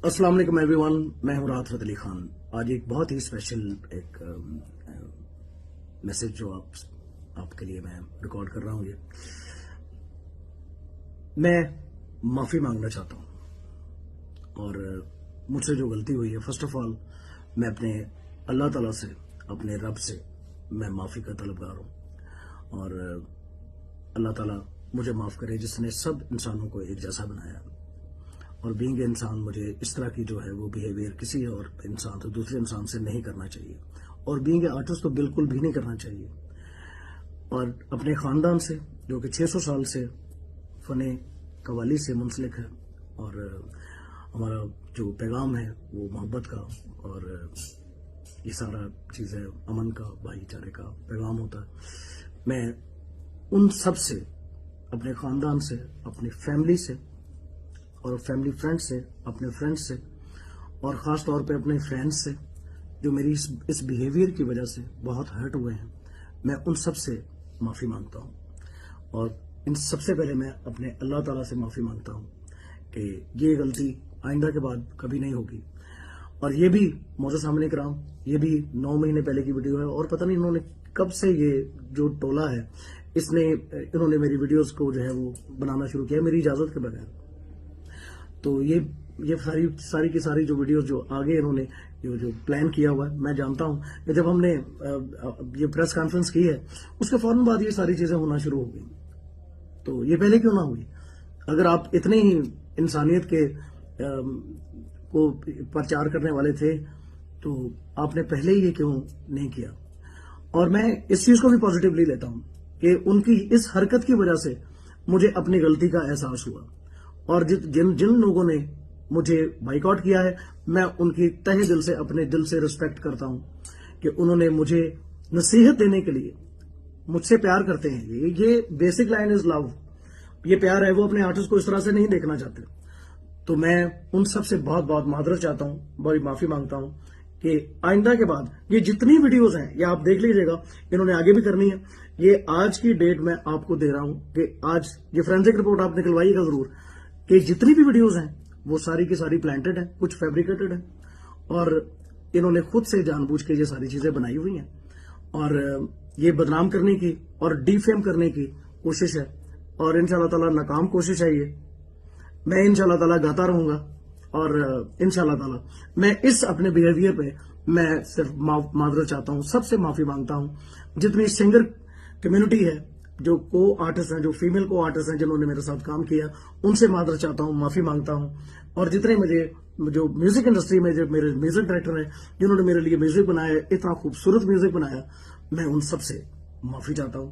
अस्सलाम वालेकुम एवरीवन, मैं हूं राहत अली खान। आज एक बहुत ही स्पेशल एक मैसेज जो आपके लिए मैं रिकॉर्ड कर रहा हूं। ये मैं माफी मांगना चाहता हूं और मुझसे जो गलती हुई है, फर्स्ट ऑफ ऑल मैं अपने अल्लाह ताला से, अपने रब से मैं माफी का तलबगार हूं और अल्लाह ताला मुझे माफ करे जिसने सब इंसानों को एक जैसा बनाया और बीइंग इंसान मुझे इस तरह की जो है वो बिहेवियर किसी और इंसान से, दूसरे इंसान से नहीं करना चाहिए और बीइंग आर्टिस्ट तो बिल्कुल भी नहीं करना चाहिए। और अपने खानदान से जो कि 600 साल से फने कवाली से मुंसलिक है और हमारा जो पैगाम है वो मोहब्बत का और ये सारा चीज़ है अमन का, भाईचारे का पैगाम होता है। मैं उन सब से, अपने खानदान से, अपनी फैमिली से और फैमिली फ्रेंड्स से, अपने फ्रेंड्स से और ख़ास तौर पे अपने फैंस से जो मेरी इस बिहेवियर की वजह से बहुत हर्ट हुए हैं, मैं उन सब से माफ़ी मांगता हूं। और इन सबसे पहले मैं अपने अल्लाह ताला से माफ़ी मांगता हूं कि ये गलती आइंदा के बाद कभी नहीं होगी। और ये भी मौजूद सामने कराम, ये भी 9 महीने पहले की वीडियो है और पता नहीं इन्होंने कब से ये जो टोला है इन्होंने मेरी वीडियोस को जो है वो बनाना शुरू किया मेरी इजाज़त के बगैर। तो ये सारी की सारी जो वीडियोस जो आगे इन्होंने जो प्लान किया हुआ है, मैं जानता हूं कि जब हमने ये प्रेस कॉन्फ्रेंस की है उसके फौरन बाद ये सारी चीजें होना शुरू हो गई। तो ये पहले क्यों ना हुई? अगर आप इतने ही इंसानियत के को प्रचार करने वाले थे तो आपने पहले ही ये क्यों नहीं किया? और मैं इस चीज को भी पॉजिटिवली लेता हूं कि उनकी इस हरकत की वजह से मुझे अपनी गलती का एहसास हुआ और जिन लोगों ने मुझे बाइकआउट किया है, मैं उनकी तहे दिल से, अपने दिल से रिस्पेक्ट करता हूं कि उन्होंने मुझे नसीहत देने के लिए, मुझसे प्यार करते हैं। ये बेसिक लाइन इज लव, ये प्यार है, वो अपने आर्टिस्ट को इस तरह से नहीं देखना चाहते। तो मैं उन सब से बहुत बहुत मादरत चाहता हूं, बड़ी माफी मांगता हूं कि आइंदा के बाद ये जितनी वीडियोज हैं ये आप देख लीजिएगा, इन्होंने आगे भी करनी है। ये आज की डेट में आपको दे रहा हूं कि आज ये फोरेंसिक रिपोर्ट आप निकलवाइएगा जरूर कि जितनी भी वीडियोस हैं वो सारी की सारी प्लांटेड है, कुछ फैब्रिकेटेड है और इन्होंने खुद से जानबूझ के ये सारी चीजें बनाई हुई हैं और ये बदनाम करने की और डिफेम करने की कोशिश है और इंशाल्लाह ताला नाकाम कोशिश है ये। मैं इंशाल्लाह ताला गाता रहूंगा और इंशाल्लाह ताला मैं इस अपने बिहेवियर पे मैं सिर्फ माजरत चाहता हूं, सबसे माफी मांगता हूं। जितनी सिंगर कम्युनिटी है, जो को आर्टिस्ट हैं, जो फीमेल को आर्टिस्ट हैं जिन्होंने मेरे साथ काम किया, उनसे मादर चाहता हूं, माफी मांगता हूं। और जितने मुझे जो म्यूजिक इंडस्ट्री में जो मेरे म्यूजिक डायरेक्टर हैं जिन्होंने मेरे लिए म्यूजिक बनाया, इतना खूबसूरत म्यूजिक बनाया, मैं उन सब से माफी चाहता हूं।